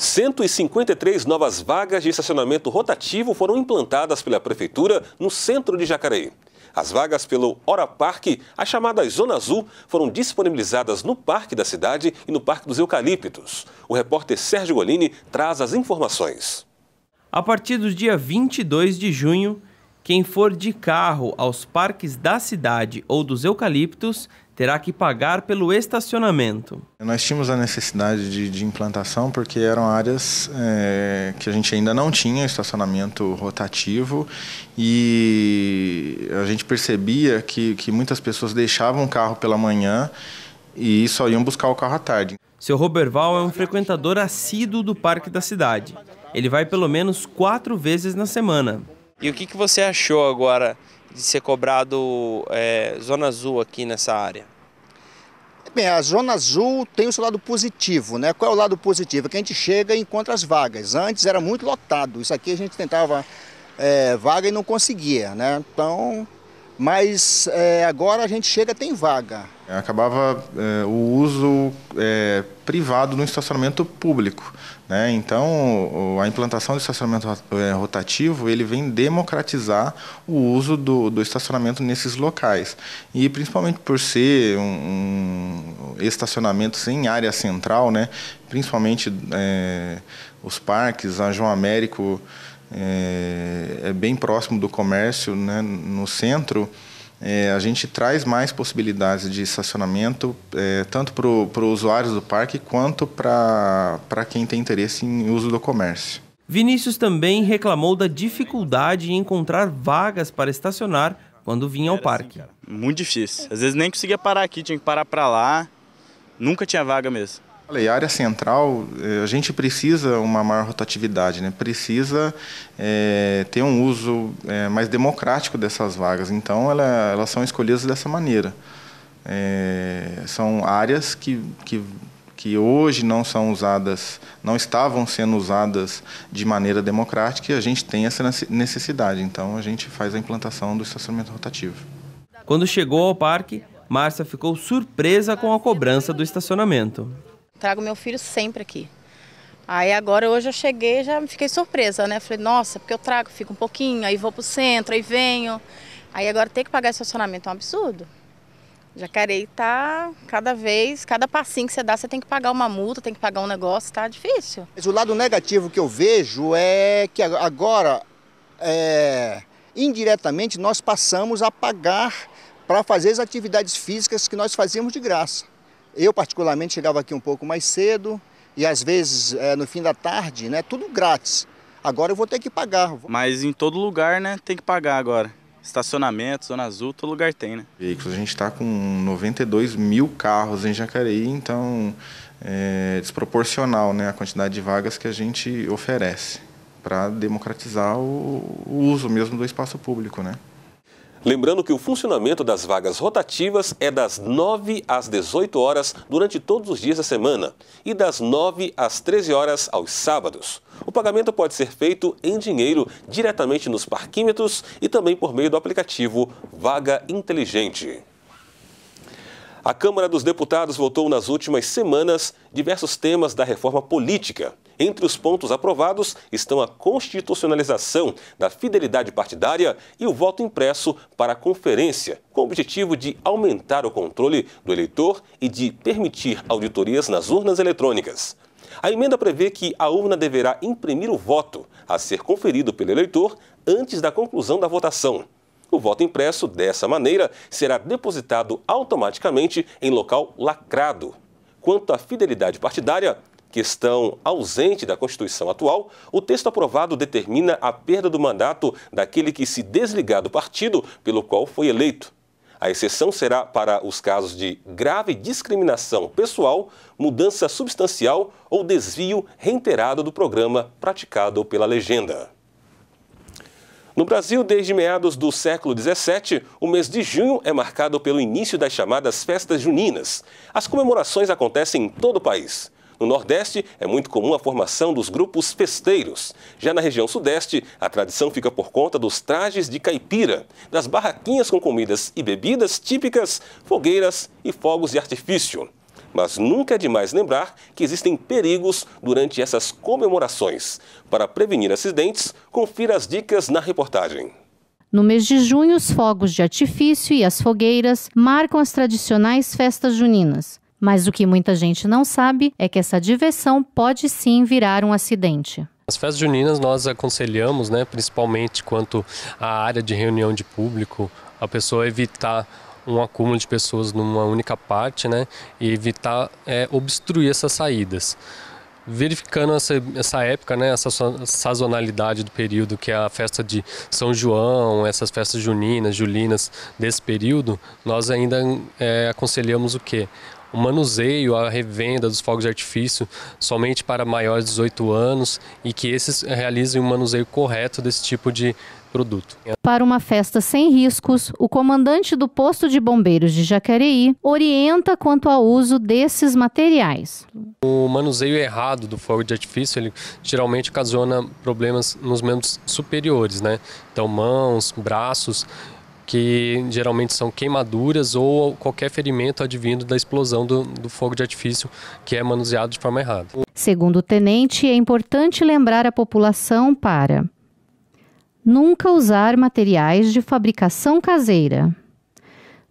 153 novas vagas de estacionamento rotativo foram implantadas pela Prefeitura no centro de Jacareí. As vagas pelo Hora Parque, as chamadas Zona Azul, foram disponibilizadas no Parque da Cidade e no Parque dos Eucaliptos. O repórter Sérgio Golini traz as informações. A partir do dia 22 de junho, quem for de carro aos parques da cidade ou dos eucaliptos terá que pagar pelo estacionamento. Nós tínhamos a necessidade de implantação porque eram áreas que a gente ainda não tinha estacionamento rotativo e a gente percebia que muitas pessoas deixavam o carro pela manhã e só iam buscar o carro à tarde. Seu Roberval é um frequentador assíduo do Parque da Cidade. Ele vai pelo menos 4 vezes na semana. E o que você achou agora de ser cobrado Zona Azul aqui nessa área? Bem, a Zona Azul tem o seu lado positivo, né? Qual é o lado positivo? É que a gente chega e encontra as vagas. Antes era muito lotado. Isso aqui a gente tentava vaga e não conseguia, né? Então, mas agora a gente chega e tem vaga. Acabava o uso privado no estacionamento público, né? Então, a implantação do estacionamento rotativo, ele vem democratizar o uso do estacionamento nesses locais. E principalmente por ser estacionamentos em área central, né? Principalmente os parques, a João Américo é bem próximo do comércio, né? No centro. A gente traz mais possibilidades de estacionamento, tanto para os usuários do parque, quanto para quem tem interesse em uso do comércio. Vinícius também reclamou da dificuldade em encontrar vagas para estacionar quando vinha ao parque. Muito difícil. Às vezes nem conseguia parar aqui, tinha que parar para lá. Nunca tinha vaga mesmo. A área central, a gente precisa uma maior rotatividade, né? Precisa ter um uso mais democrático dessas vagas. Então, elas são escolhidas dessa maneira. São áreas que hoje não são usadas, não estavam sendo usadas de maneira democrática e a gente tem essa necessidade. Então, a gente faz a implantação do estacionamento rotativo. Quando chegou ao parque, Márcia ficou surpresa com a cobrança do estacionamento. Trago meu filho sempre aqui. Aí agora, hoje eu cheguei e já fiquei surpresa, né? Falei, nossa, porque eu trago, fico um pouquinho, aí vou pro centro, aí venho. Aí agora ter que pagar estacionamento é um absurdo. Jacareí tá cada passinho que você dá, você tem que pagar uma multa, tem que pagar um negócio, tá difícil. Mas o lado negativo que eu vejo é que agora, indiretamente, nós passamos a pagar para fazer as atividades físicas que nós fazíamos de graça. Eu, particularmente, chegava aqui um pouco mais cedo e, às vezes, no fim da tarde, né, tudo grátis. Agora eu vou ter que pagar. Mas em todo lugar, né, tem que pagar agora. Estacionamento, Zona Azul, todo lugar tem, né? Veículos, a gente está com 92 mil carros em Jacareí, então é desproporcional, né, a quantidade de vagas que a gente oferece para democratizar o uso mesmo do espaço público, né? Lembrando que o funcionamento das vagas rotativas é das 9 às 18 horas durante todos os dias da semana e das 9 às 13 horas aos sábados. O pagamento pode ser feito em dinheiro diretamente nos parquímetros e também por meio do aplicativo Vaga Inteligente. A Câmara dos Deputados votou nas últimas semanas diversos temas da reforma política. Entre os pontos aprovados estão a constitucionalização da fidelidade partidária e o voto impresso para a conferência, com o objetivo de aumentar o controle do eleitor e de permitir auditorias nas urnas eletrônicas. A emenda prevê que a urna deverá imprimir o voto a ser conferido pelo eleitor antes da conclusão da votação. O voto impresso, dessa maneira, será depositado automaticamente em local lacrado. Quanto à fidelidade partidária, questão ausente da Constituição atual, o texto aprovado determina a perda do mandato daquele que se desligar do partido pelo qual foi eleito. A exceção será para os casos de grave discriminação pessoal, mudança substancial ou desvio reiterado do programa praticado pela legenda. No Brasil, desde meados do século XVII, o mês de junho é marcado pelo início das chamadas festas juninas. As comemorações acontecem em todo o país. No Nordeste, é muito comum a formação dos grupos festeiros. Já na região Sudeste, a tradição fica por conta dos trajes de caipira, das barraquinhas com comidas e bebidas típicas, fogueiras e fogos de artifício. Mas nunca é demais lembrar que existem perigos durante essas comemorações. Para prevenir acidentes, confira as dicas na reportagem. No mês de junho, os fogos de artifício e as fogueiras marcam as tradicionais festas juninas. Mas o que muita gente não sabe é que essa diversão pode sim virar um acidente. As festas juninas nós aconselhamos, principalmente quanto à área de reunião de público, a pessoa evitar um acúmulo de pessoas numa única parte, e evitar obstruir essas saídas. Verificando essa época, essa sazonalidade do período, que é a festa de São João, essas festas juninas, julinas desse período, nós ainda aconselhamos o quê? O manuseio, a revenda dos fogos de artifício somente para maiores de 18 anos e que esses realizem um manuseio correto desse tipo de produto. Para uma festa sem riscos, o comandante do posto de bombeiros de Jacareí orienta quanto ao uso desses materiais. O manuseio errado do fogo de artifício, ele geralmente ocasiona problemas nos membros superiores, Então mãos, braços, que geralmente são queimaduras ou qualquer ferimento advindo da explosão do fogo de artifício que é manuseado de forma errada. Segundo o tenente, é importante lembrar a população para nunca usar materiais de fabricação caseira,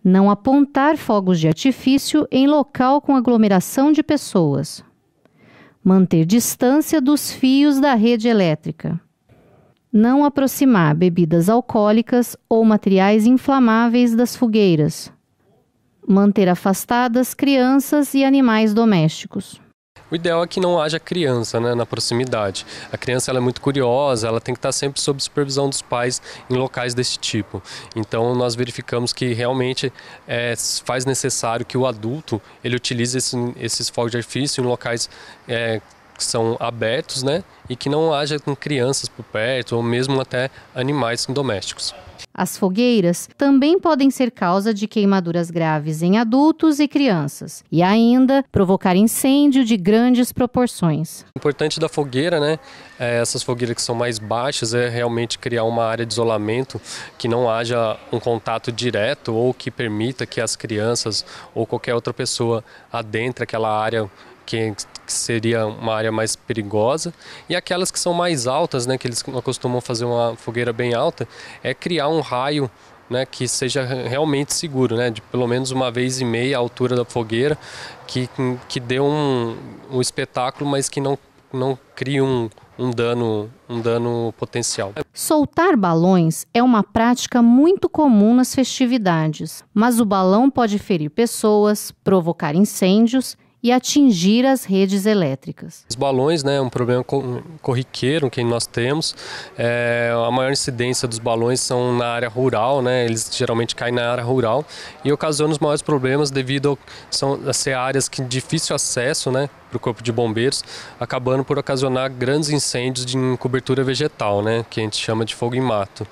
não apontar fogos de artifício em local com aglomeração de pessoas, manter distância dos fios da rede elétrica, não aproximar bebidas alcoólicas ou materiais inflamáveis das fogueiras, manter afastadas crianças e animais domésticos. O ideal é que não haja criança na proximidade. A criança ela é muito curiosa, ela tem que estar sempre sob supervisão dos pais em locais desse tipo. Então nós verificamos que realmente faz necessário que o adulto ele utilize esses fogos de artifício em locais que são abertos, e que não haja com crianças por perto ou mesmo até animais domésticos. As fogueiras também podem ser causa de queimaduras graves em adultos e crianças e ainda provocar incêndio de grandes proporções. O importante da fogueira, essas fogueiras que são mais baixas, é realmente criar uma área de isolamento que não haja um contato direto ou que permita que as crianças ou qualquer outra pessoa adentre aquela área que seria uma área mais perigosa, e aquelas que são mais altas, que eles costumam fazer uma fogueira bem alta, é criar um raio que seja realmente seguro, de pelo menos 1,5 vezes a altura da fogueira, que dê um espetáculo, mas que não crie um dano potencial. Soltar balões é uma prática muito comum nas festividades, mas o balão pode ferir pessoas, provocar incêndios e atingir as redes elétricas. Os balões, é um problema corriqueiro que nós temos. A maior incidência dos balões são na área rural, eles geralmente caem na área rural e ocasionam os maiores problemas devido a ser áreas de difícil acesso, para o corpo de bombeiros, acabando por ocasionar grandes incêndios de cobertura vegetal, que a gente chama de fogo em mato.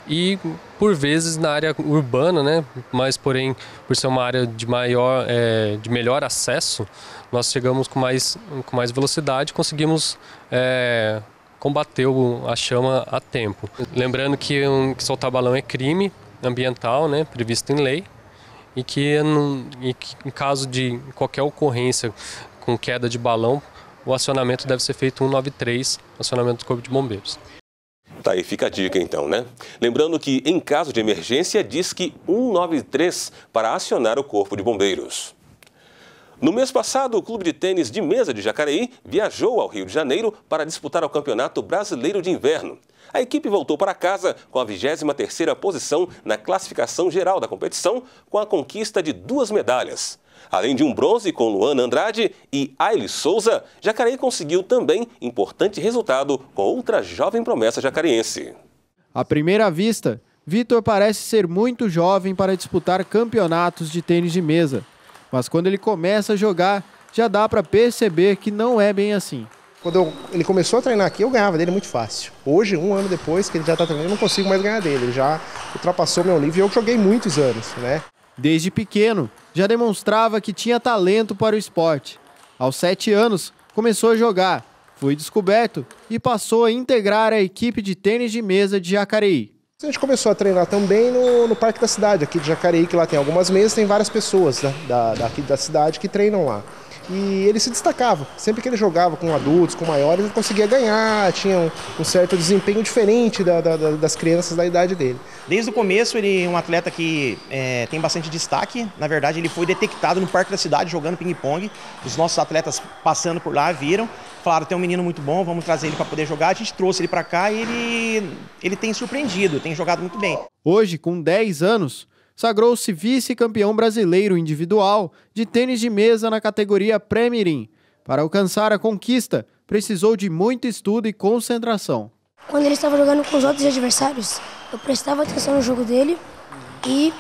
E por vezes na área urbana, mas porém por ser uma área de melhor acesso, nós chegamos com mais velocidade, conseguimos combater a chama a tempo. Lembrando que soltar balão é crime ambiental, previsto em lei, e que em caso de qualquer ocorrência com queda de balão, o acionamento deve ser feito 193, acionamento do Corpo de Bombeiros. Tá aí, fica a dica então, Lembrando que em caso de emergência, diz que 193 para acionar o Corpo de Bombeiros. No mês passado, o Clube de Tênis de Mesa de Jacareí viajou ao Rio de Janeiro para disputar o Campeonato Brasileiro de Inverno. A equipe voltou para casa com a 23ª posição na classificação geral da competição, com a conquista de 2 medalhas. Além de um bronze com Luana Andrade e Aile Souza, Jacareí conseguiu também importante resultado com outra jovem promessa jacariense. À primeira vista, Vitor parece ser muito jovem para disputar campeonatos de tênis de mesa. Mas quando ele começa a jogar, já dá para perceber que não é bem assim. Quando ele começou a treinar aqui, eu ganhava dele muito fácil. Hoje, 1 ano depois que ele já está treinando, eu não consigo mais ganhar dele. Ele já ultrapassou meu nível e eu joguei muitos anos, Desde pequeno, já demonstrava que tinha talento para o esporte. Aos 7 anos, começou a jogar, foi descoberto e passou a integrar a equipe de tênis de mesa de Jacareí. A gente começou a treinar também no Parque da Cidade, aqui de Jacareí, que lá tem algumas mesas, tem várias pessoas daqui da cidade que treinam lá. e ele se destacava. Sempre que ele jogava com adultos, com maiores, ele conseguia ganhar, tinha um certo desempenho diferente das crianças da idade dele. Desde o começo ele é um atleta que tem bastante destaque. Na verdade ele foi detectado no Parque da Cidade jogando ping-pong. Os nossos atletas passando por lá viram, falaram, tem um menino muito bom, vamos trazer ele para poder jogar. A gente trouxe ele para cá e ele tem surpreendido, tem jogado muito bem. Hoje, com 10 anos, sagrou-se vice-campeão brasileiro individual de tênis de mesa na categoria pré-mirim. Para alcançar a conquista, precisou de muito estudo e concentração. Quando ele estava jogando com os outros adversários, eu prestava atenção no jogo dele e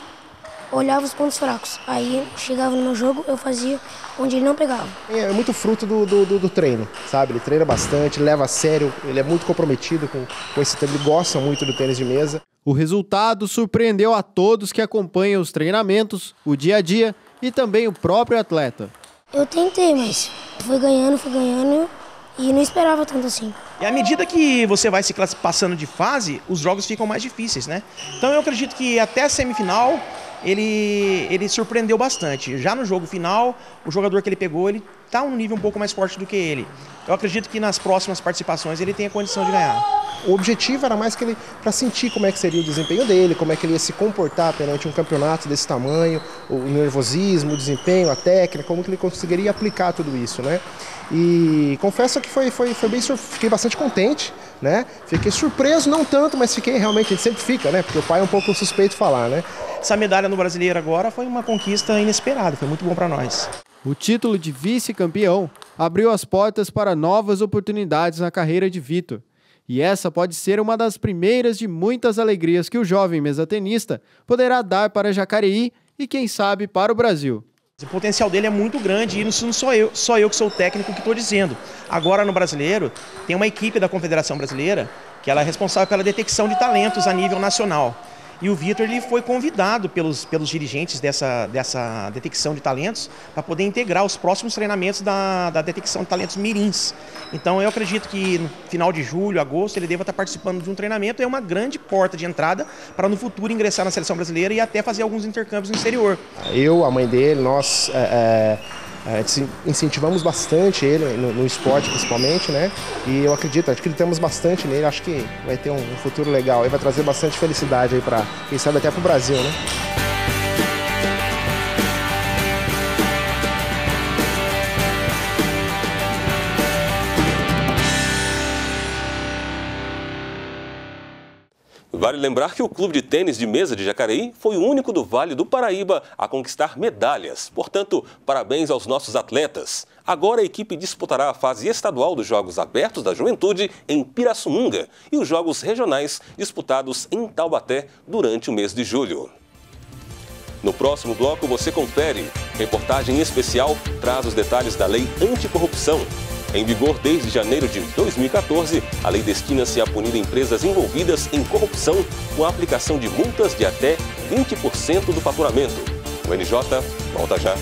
olhava os pontos fracos. Aí chegava no meu jogo, eu fazia onde ele não pegava. É muito fruto do treino, sabe? Ele treina bastante, leva a sério, ele é muito comprometido com esse treino, ele gosta muito do tênis de mesa. O resultado surpreendeu a todos que acompanham os treinamentos, o dia a dia e também o próprio atleta. Eu tentei, mas fui ganhando e não esperava tanto assim. E à medida que você vai se passando de fase, os jogos ficam mais difíceis, né? Então eu acredito que até a semifinal ele surpreendeu bastante. Já no jogo final, o jogador que ele pegou, ele está um nível um pouco mais forte do que ele. Eu acredito que nas próximas participações ele tenha condição de ganhar. O objetivo era mais que ele para sentir como é que seria o desempenho dele, como é que ele ia se comportar perante um campeonato desse tamanho, o nervosismo, o desempenho, a técnica, como que ele conseguiria aplicar tudo isso, né? E confesso que fiquei bastante contente, né? Fiquei surpreso, não tanto, mas fiquei realmente, a gente sempre fica, né? Porque o pai é um pouco suspeito de falar, né? Essa medalha no Brasileiro agora foi uma conquista inesperada, foi muito bom para nós. O título de vice-campeão abriu as portas para novas oportunidades na carreira de Vitor. E essa pode ser uma das primeiras de muitas alegrias que o jovem mesatenista poderá dar para Jacareí e, quem sabe, para o Brasil. O potencial dele é muito grande e não sou eu que sou o técnico que estou dizendo. Agora no Brasileiro tem uma equipe da Confederação Brasileira que ela é responsável pela detecção de talentos a nível nacional. E o Vitor ele foi convidado pelos dirigentes dessa detecção de talentos para poder integrar os próximos treinamentos da detecção de talentos mirins. Então eu acredito que no final de julho, agosto, ele deva estar participando de um treinamento. É uma grande porta de entrada para no futuro ingressar na seleção brasileira e até fazer alguns intercâmbios no exterior. Eu, a mãe dele, nós incentivamos bastante ele no esporte principalmente, né? E eu acreditamos bastante nele, acho que vai ter um futuro legal e vai trazer bastante felicidade aí para, quem sabe, até para o Brasil, né? Vale lembrar que o Clube de Tênis de Mesa de Jacareí foi o único do Vale do Paraíba a conquistar medalhas. Portanto, parabéns aos nossos atletas. Agora a equipe disputará a fase estadual dos Jogos Abertos da Juventude em Pirassununga e os Jogos Regionais disputados em Taubaté durante o mês de julho. No próximo bloco você confere. Reportagem especial traz os detalhes da Lei Anticorrupção. Em vigor desde janeiro de 2014, a lei destina-se a punir empresas envolvidas em corrupção com a aplicação de multas de até 20% do faturamento. O NJ volta já.